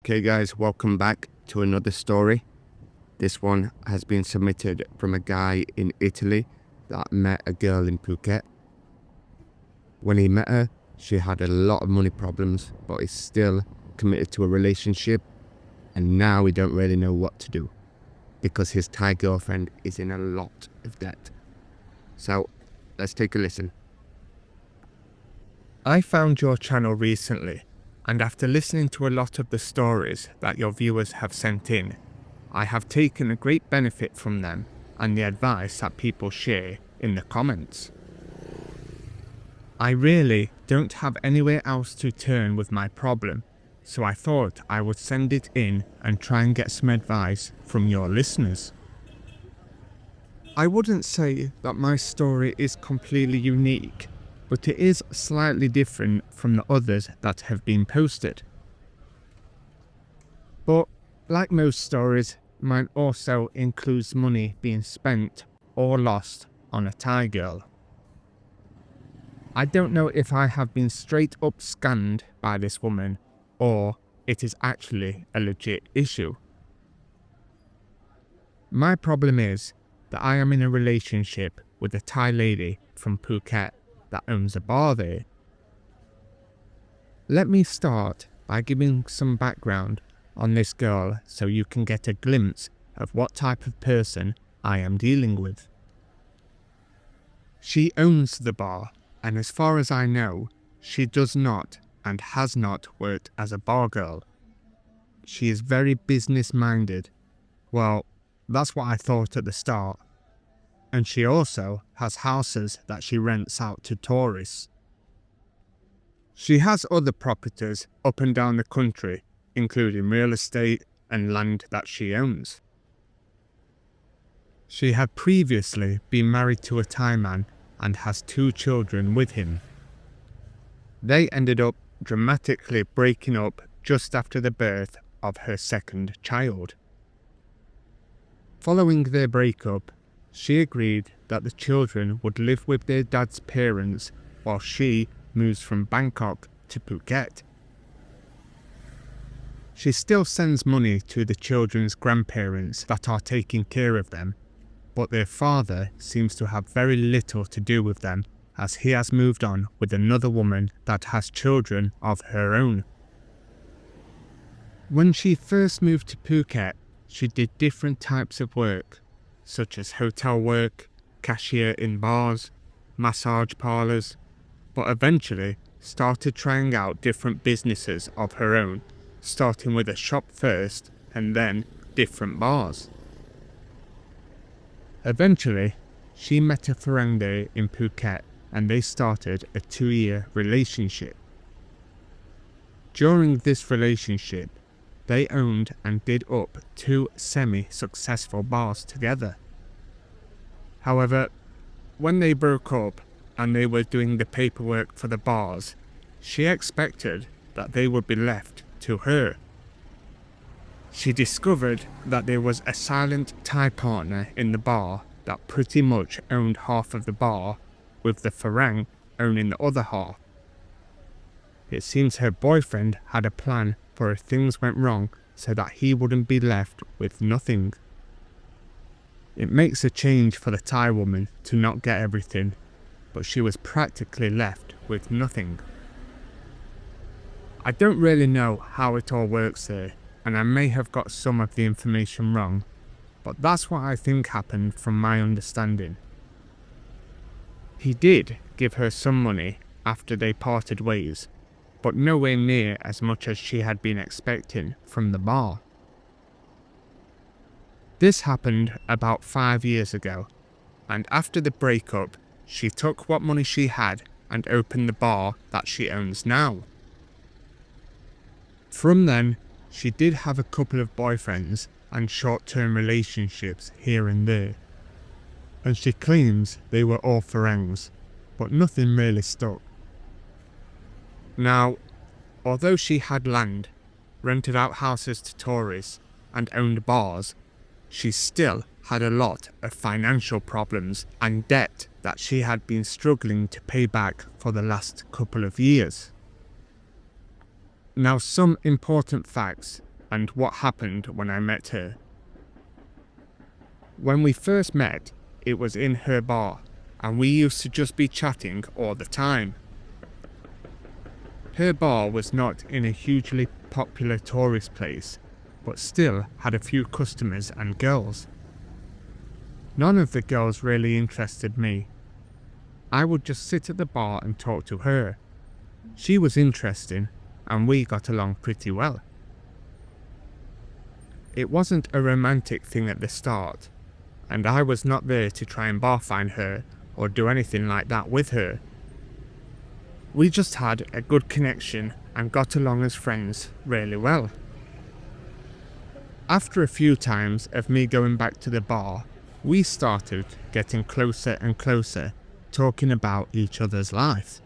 Okay guys, welcome back to another story. This one has been submitted from a guy in Italy that met a girl in Phuket. When he met her, she had a lot of money problems, but is still committed to a relationship, and now we don't really know what to do because his Thai girlfriend is in a lot of debt. So let's take a listen. I found your channel recently, and after listening to a lot of the stories that your viewers have sent in, I have taken a great benefit from them and the advice that people share in the comments. I really don't have anywhere else to turn with my problem, so I thought I would send it in and try and get some advice from your listeners. I wouldn't say that my story is completely unique, but it is slightly different from the others that have been posted. But like most stories, mine also includes money being spent or lost on a Thai girl. I don't know if I have been straight up scammed by this woman or it is actually a legit issue. My problem is that I am in a relationship with a Thai lady from Phuket that owns a bar there. Let me start by giving some background on this girl so you can get a glimpse of what type of person I am dealing with. She owns the bar, and as far as I know, she does not and has not worked as a bar girl. She is very business minded. Well, that's what I thought at the start. And she also has houses that she rents out to tourists. She has other properties up and down the country, including real estate and land that she owns. She had previously been married to a Thai man and has 2 children with him. They ended up dramatically breaking up just after the birth of her 2nd child. Following their breakup, she agreed that the children would live with their dad's parents while she moves from Bangkok to Phuket. She still sends money to the children's grandparents that are taking care of them, but their father seems to have very little to do with them as he has moved on with another woman that has children of her own. When she first moved to Phuket, she did different types of work, such as hotel work, cashier in bars, massage parlours, but eventually started trying out different businesses of her own, starting with a shop first and then different bars. Eventually, she met a friend there in Phuket and they started a 2-year relationship. During this relationship, they owned and did up 2 semi-successful bars together. However, when they broke up and they were doing the paperwork for the bars, she expected that they would be left to her. She discovered that there was a silent Thai partner in the bar that pretty much owned half of the bar, with the Farang owning the other half. It seems her boyfriend had a plan for if things went wrong so that he wouldn't be left with nothing. It makes a change for the Thai woman to not get everything, but she was practically left with nothing. I don't really know how it all works there, and I may have got some of the information wrong, but that's what I think happened from my understanding. He did give her some money after they parted ways, but nowhere near as much as she had been expecting from the bar. This happened about 5 years ago, and after the breakup, she took what money she had and opened the bar that she owns now. From then, she did have a couple of boyfriends and short-term relationships here and there, and she claims they were all Farangs, but nothing really stuck. Now, although she had land, rented out houses to tourists, and owned bars, she still had a lot of financial problems and debt that she had been struggling to pay back for the last couple of years. Now, some important facts and what happened when I met her. When we first met, it was in her bar, and we used to just be chatting all the time. Her bar was not in a hugely popular tourist place, but still had a few customers and girls. None of the girls really interested me. I would just sit at the bar and talk to her. She was interesting, and we got along pretty well. It wasn't a romantic thing at the start, and I was not there to try and bar find her or do anything like that with her. We just had a good connection and got along as friends really well. After a few times of me going back to the bar, we started getting closer and closer, talking about each other's life.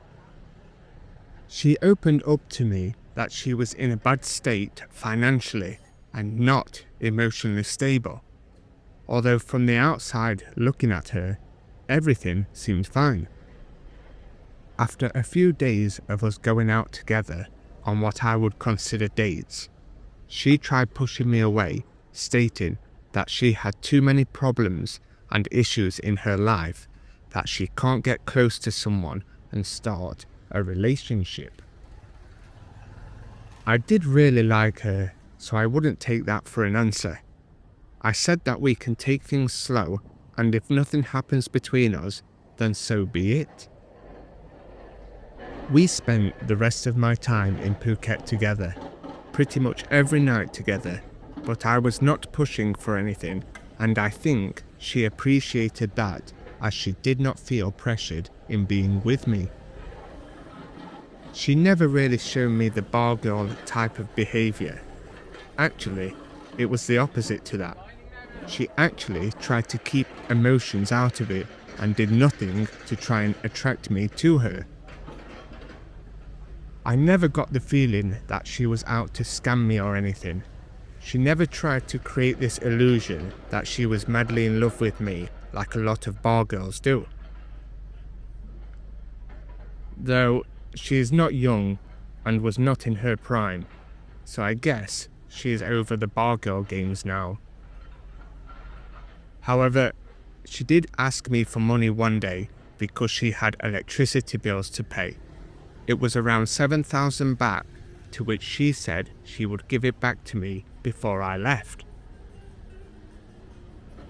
She opened up to me that she was in a bad state financially and not emotionally stable, although from the outside looking at her, everything seemed fine. After a few days of us going out together on what I would consider dates, she tried pushing me away, stating that she had too many problems and issues in her life that she can't get close to someone and start a relationship. I did really like her, so I wouldn't take that for an answer. I said that we can take things slow, and if nothing happens between us, then so be it. We spent the rest of my time in Phuket together, pretty much every night together, but I was not pushing for anything, and I think she appreciated that, as she did not feel pressured in being with me. She never really showed me the bar girl type of behaviour. Actually, it was the opposite to that. She actually tried to keep emotions out of it and did nothing to try and attract me to her. I never got the feeling that she was out to scam me or anything. She never tried to create this illusion that she was madly in love with me like a lot of bar girls do. Though she is not young and was not in her prime, so I guess she is over the bar girl games now. However, she did ask me for money one day because she had electricity bills to pay. It was around 7,000 baht, to which she said she would give it back to me before I left.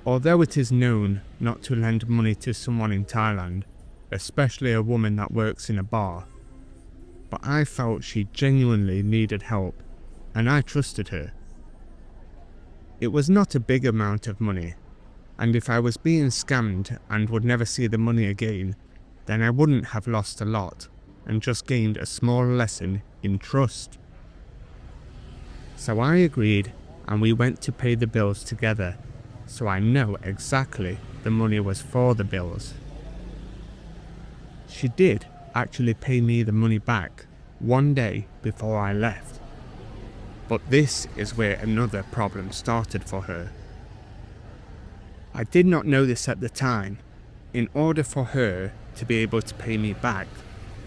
Although it is known not to lend money to someone in Thailand, especially a woman that works in a bar, but I felt she genuinely needed help, and I trusted her. It was not a big amount of money, and if I was being scammed and would never see the money again, then I wouldn't have lost a lot and just gained a small lesson in trust. So I agreed, and we went to pay the bills together, so I know exactly the money was for the bills. She did actually pay me the money back one day before I left. But this is where another problem started for her. I did not know this at the time. In order for her to be able to pay me back,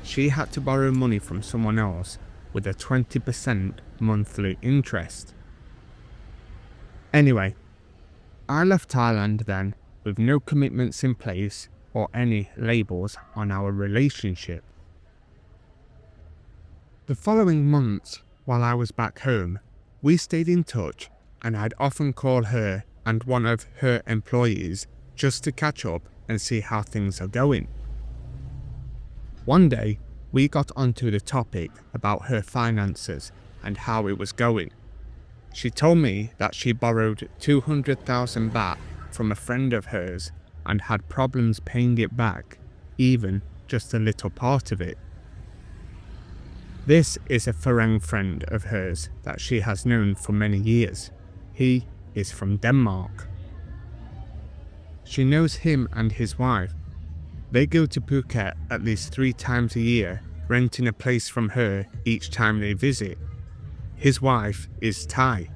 she had to borrow money from someone else with a 20% monthly interest. Anyway, I left Thailand then with no commitments in place or any labels on our relationship. The following months, while I was back home, we stayed in touch, and I'd often call her and one of her employees just to catch up and see how things are going. One day, we got onto the topic about her finances and how it was going. She told me that she borrowed 200,000 baht from a friend of hers and had problems paying it back, even just a little part of it. This is a foreign friend of hers that she has known for many years. He is from Denmark. She knows him and his wife. They go to Phuket at least 3 times a year, renting a place from her each time they visit. His wife is Thai.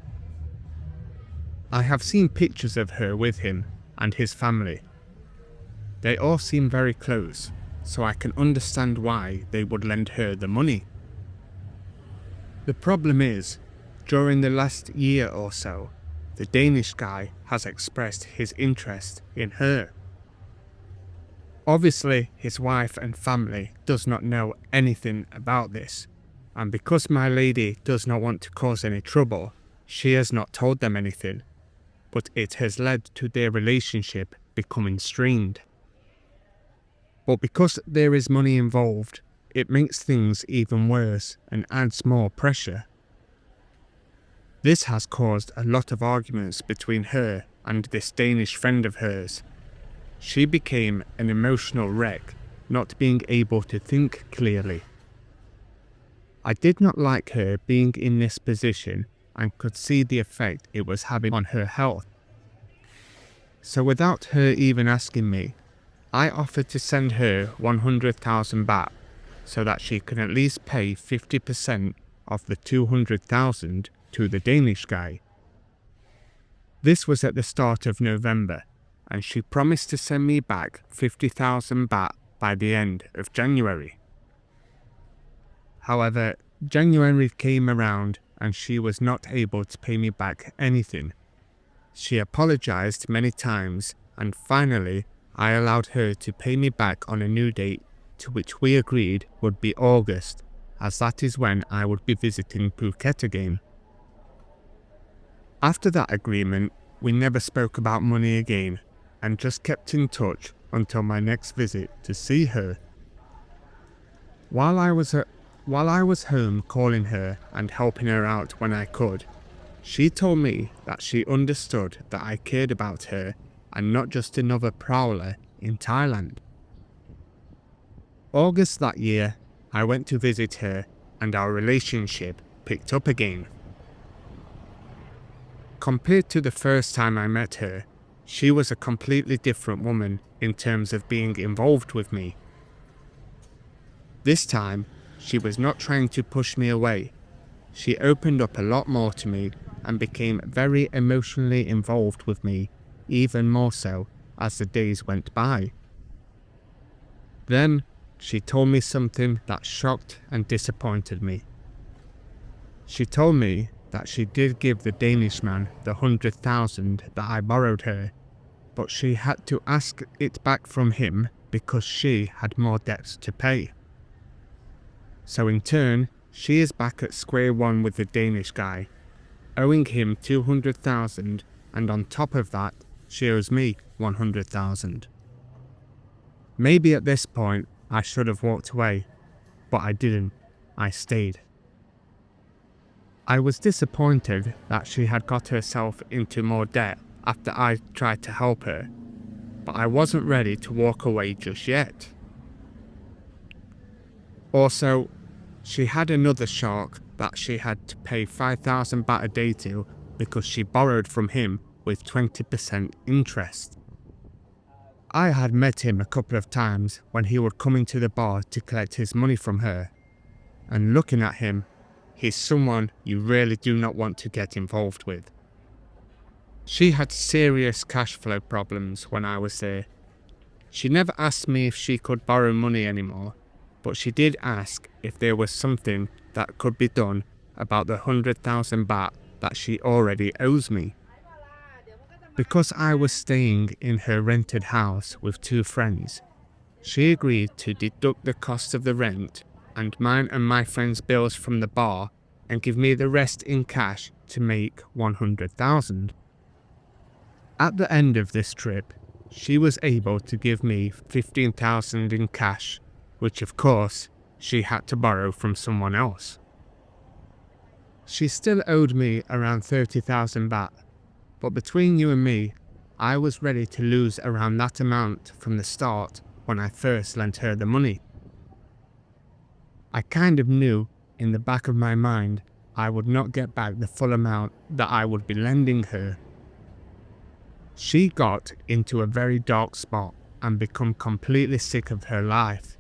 I have seen pictures of her with him and his family. They all seem very close, so I can understand why they would lend her the money. The problem is, during the last year or so, the Danish guy has expressed his interest in her. Obviously, his wife and family does not know anything about this, and because my lady does not want to cause any trouble, she has not told them anything, but it has led to their relationship becoming strained. But because there is money involved, it makes things even worse and adds more pressure. This has caused a lot of arguments between her and this Danish friend of hers. She became an emotional wreck, not being able to think clearly. I did not like her being in this position and could see the effect it was having on her health. So without her even asking me, I offered to send her 100,000 baht so that she can at least pay 50% of the 200,000 to the Danish guy. This was at the start of November, and she promised to send me back 50,000 baht by the end of January. However, January came around and she was not able to pay me back anything. She apologized many times, and finally I allowed her to pay me back on a new date, to which we agreed would be August, as that is when I would be visiting Phuket again. After that agreement, we never spoke about money again, and just kept in touch until my next visit to see her. While I was home calling her and helping her out when I could, she told me that she understood that I cared about her and not just another prowler in Thailand. August that year, I went to visit her and our relationship picked up again. Compared to the first time I met her, she was a completely different woman in terms of being involved with me. This time, she was not trying to push me away. She opened up a lot more to me and became very emotionally involved with me, even more so as the days went by. Then, she told me something that shocked and disappointed me. She told me that she did give the Danish man the 100,000 that I borrowed her, but she had to ask it back from him because she had more debts to pay. So in turn, she is back at square one with the Danish guy, owing him 200,000, and on top of that, she owes me 100,000. Maybe at this point, I should have walked away, but I didn't. I stayed. I was disappointed that she had got herself into more debt after I tried to help her, but I wasn't ready to walk away just yet. Also, she had another shark that she had to pay 5,000 baht a day to because she borrowed from him with 20% interest. I had met him a couple of times when he would come into the bar to collect his money from her, and looking at him, he's someone you really do not want to get involved with. She had serious cash flow problems when I was there. She never asked me if she could borrow money anymore, but she did ask if there was something that could be done about the 100,000 baht that she already owes me. Because I was staying in her rented house with 2 friends, she agreed to deduct the cost of the rent and mine and my friend's bills from the bar and give me the rest in cash to make 100,000. At the end of this trip, she was able to give me 15,000 in cash, which of course, she had to borrow from someone else. She still owed me around 30,000 baht, but between you and me, I was ready to lose around that amount from the start when I first lent her the money. I kind of knew in the back of my mind I would not get back the full amount that I would be lending her. She got into a very dark spot and become completely sick of her life,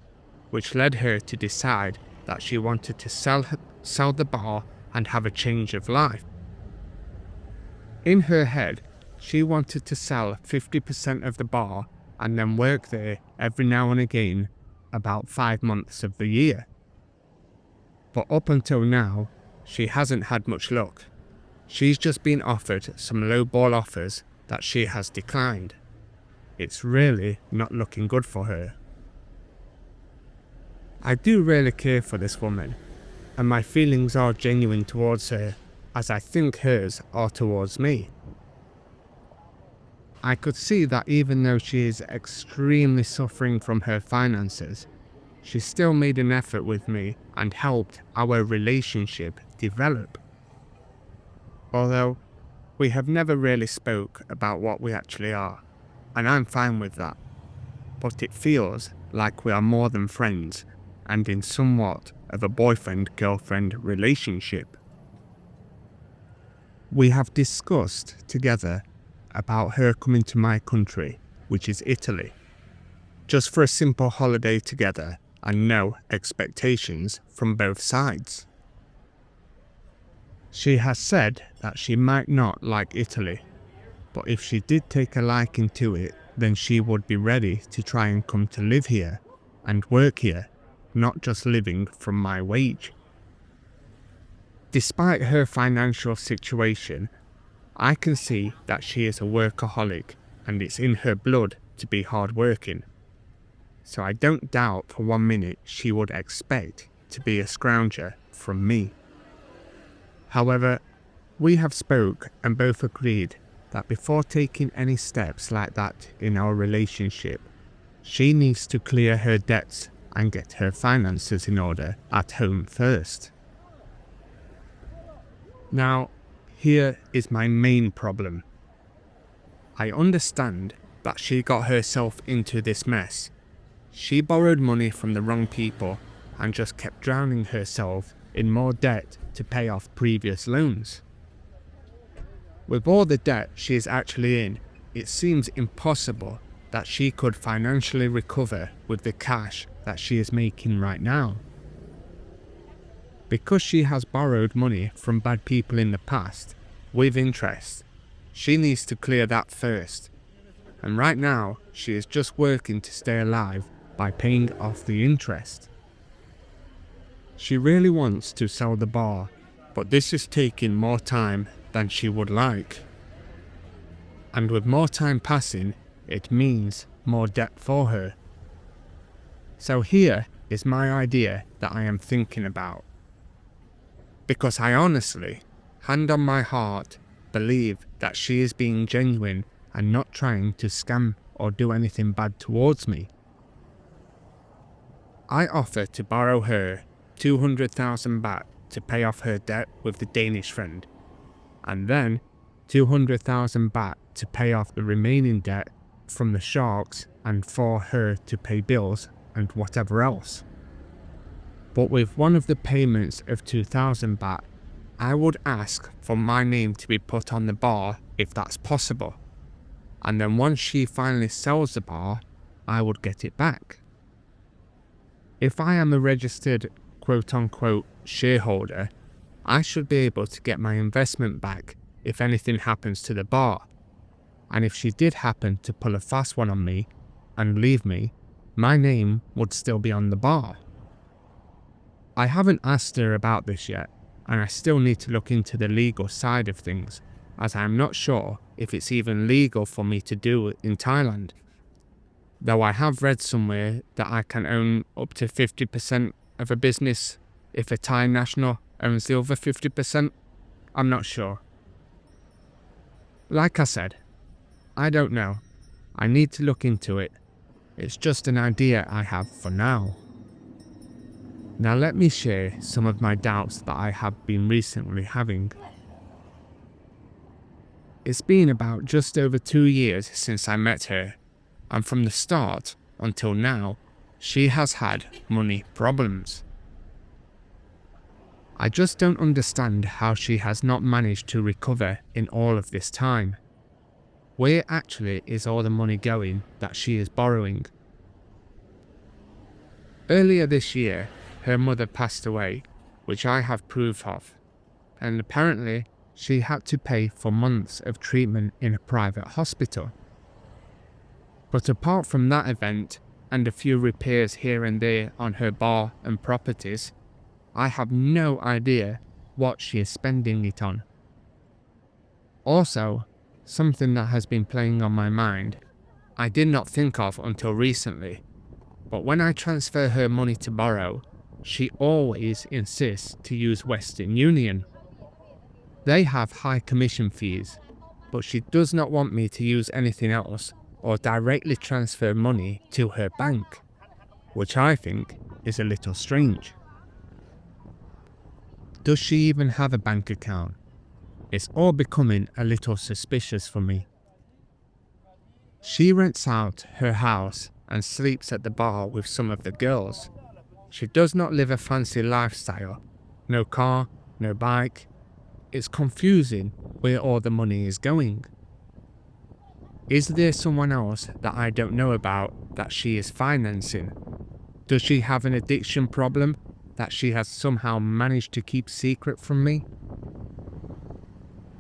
which led her to decide that she wanted to sell the bar and have a change of life. In her head, she wanted to sell 50% of the bar and then work there every now and again about 5 months of the year. But up until now, she hasn't had much luck, She's just been offered some lowball offers that she has declined. It's really not looking good for her. I do really care for this woman, and my feelings are genuine towards her, as I think hers are towards me. I could see that even though she is extremely suffering from her finances, she still made an effort with me and helped our relationship develop. Although, we have never really spoke about what we actually are, and I'm fine with that. But it feels like we are more than friends, and in somewhat of a boyfriend-girlfriend relationship. We have discussed together about her coming to my country, which is Italy, just for a simple holiday together and no expectations from both sides. She has said that she might not like Italy, but if she did take a liking to it, then she would be ready to try and come to live here and work here, not just living from my wage. Despite her financial situation, I can see that she is a workaholic and it's in her blood to be hardworking. So I don't doubt for 1 minute she would expect to be a scrounger from me. However, we have spoke and both agreed that before taking any steps like that in our relationship, she needs to clear her debts and get her finances in order at home first. Now, here is my main problem. I understand that she got herself into this mess. She borrowed money from the wrong people and just kept drowning herself in more debt to pay off previous loans. With all the debt she is actually in, it seems impossible that she could financially recover with the cash that she is making right now. Because she has borrowed money from bad people in the past, with interest, she needs to clear that first. And right now, she is just working to stay alive by paying off the interest. She really wants to sell the bar, but this is taking more time than she would like. And with more time passing, it means more debt for her. So here is my idea that I am thinking about. Because I honestly, hand on my heart, believe that she is being genuine and not trying to scam or do anything bad towards me. I offer to borrow her 200,000 baht to pay off her debt with the Danish friend, and then 200,000 baht to pay off the remaining debt from the sharks and for her to pay bills and whatever else. But with one of the payments of 2,000 baht, I would ask for my name to be put on the bar if that's possible. And then once she finally sells the bar, I would get it back. If I am a registered quote-unquote shareholder, I should be able to get my investment back if anything happens to the bar. And if she did happen to pull a fast one on me and leave me, my name would still be on the bar. I haven't asked her about this yet, and I still need to look into the legal side of things, as I am not sure if it's even legal for me to do it in Thailand. Though I have read somewhere that I can own up to 50% of a business if a Thai national owns the other 50%. I'm not sure. Like I said, I don't know. I need to look into it. It's just an idea I have for now. Now let me share some of my doubts that I have been recently having. It's been about just over 2 years since I met her, and from the start until now, she has had money problems. I just don't understand how she has not managed to recover in all of this time. Where actually is all the money going that she is borrowing? Earlier this year, her mother passed away, which I have proof of, and apparently she had to pay for months of treatment in a private hospital. But apart from that event, and a few repairs here and there on her bar and properties, I have no idea what she is spending it on. Also, something that has been playing on my mind, I did not think of until recently, but when I transfer her money to borrow, she always insists to use Western Union. They have high commission fees, but she does not want me to use anything else or directly transfer money to her bank, which I think is a little strange. Does she even have a bank account? It's all becoming a little suspicious for me. She rents out her house and sleeps at the bar with some of the girls. She does not live a fancy lifestyle. No car, no bike. It's confusing where all the money is going. Is there someone else that I don't know about that she is financing? Does she have an addiction problem that she has somehow managed to keep secret from me?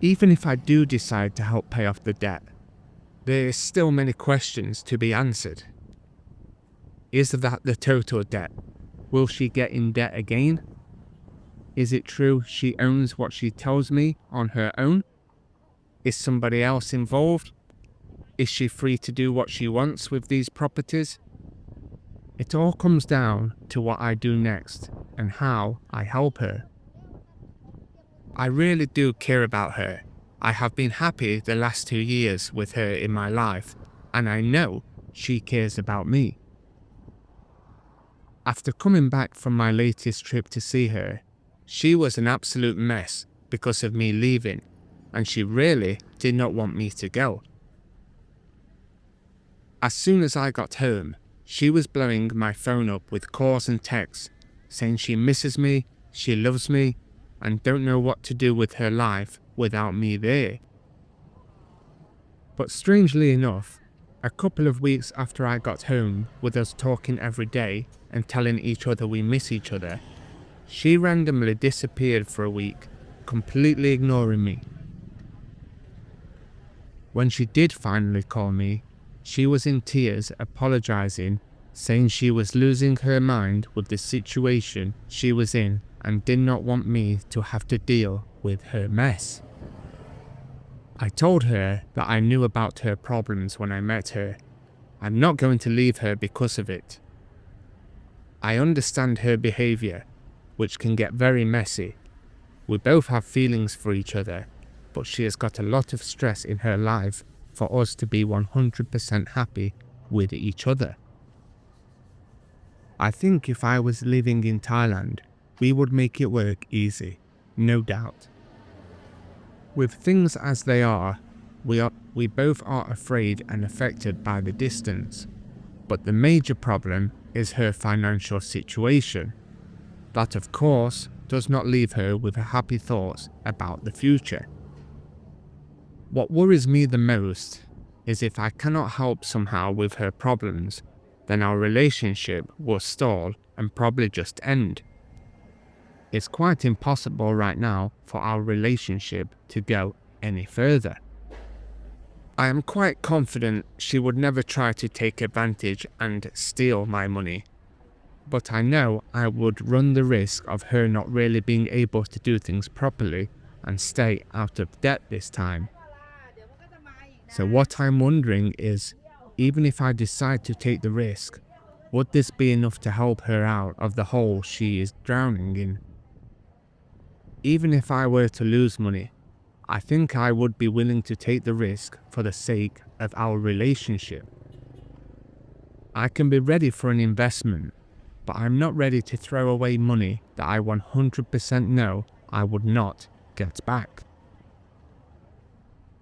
Even if I do decide to help pay off the debt, there is still many questions to be answered. Is that the total debt? Will she get in debt again? Is it true she owns what she tells me on her own? Is somebody else involved? Is she free to do what she wants with these properties? It all comes down to what I do next and how I help her. I really do care about her. I have been happy the last 2 years with her in my life, and I know she cares about me. After coming back from my latest trip to see her, she was an absolute mess because of me leaving, and she really did not want me to go. As soon as I got home, she was blowing my phone up with calls and texts, saying she misses me, she loves me, and don't know what to do with her life without me there. But strangely enough, a couple of weeks after I got home, with us talking every day and telling each other we miss each other, she randomly disappeared for a week, completely ignoring me. When she did finally call me, she was in tears, apologizing, saying she was losing her mind with the situation she was in and did not want me to have to deal with her mess. I told her that I knew about her problems when I met her. I'm not going to leave her because of it. I understand her behavior, which can get very messy. We both have feelings for each other, but she has got a lot of stress in her life for us to be 100% happy with each other. I think if I was living in Thailand, we would make it work easy, no doubt. With things as they are, we both are afraid and affected by the distance, but the major problem is her financial situation. That, of course, does not leave her with happy thoughts about the future. What worries me the most is if I cannot help somehow with her problems, then our relationship will stall and probably just end. It's quite impossible right now for our relationship to go any further. I am quite confident she would never try to take advantage and steal my money, but I know I would run the risk of her not really being able to do things properly and stay out of debt this time. So what I'm wondering is, even if I decide to take the risk, would this be enough to help her out of the hole she is drowning in? Even if I were to lose money, I think I would be willing to take the risk for the sake of our relationship. I can be ready for an investment, but I'm not ready to throw away money that I 100% know I would not get back.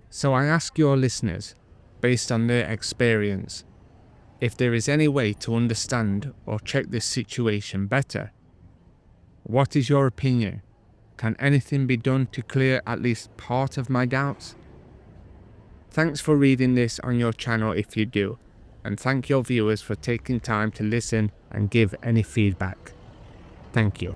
So I ask your listeners, based on their experience, if there is any way to understand or check this situation better. What is your opinion? Can anything be done to clear at least part of my doubts? Thanks for reading this on your channel if you do, and thank your viewers for taking time to listen and give any feedback. Thank you.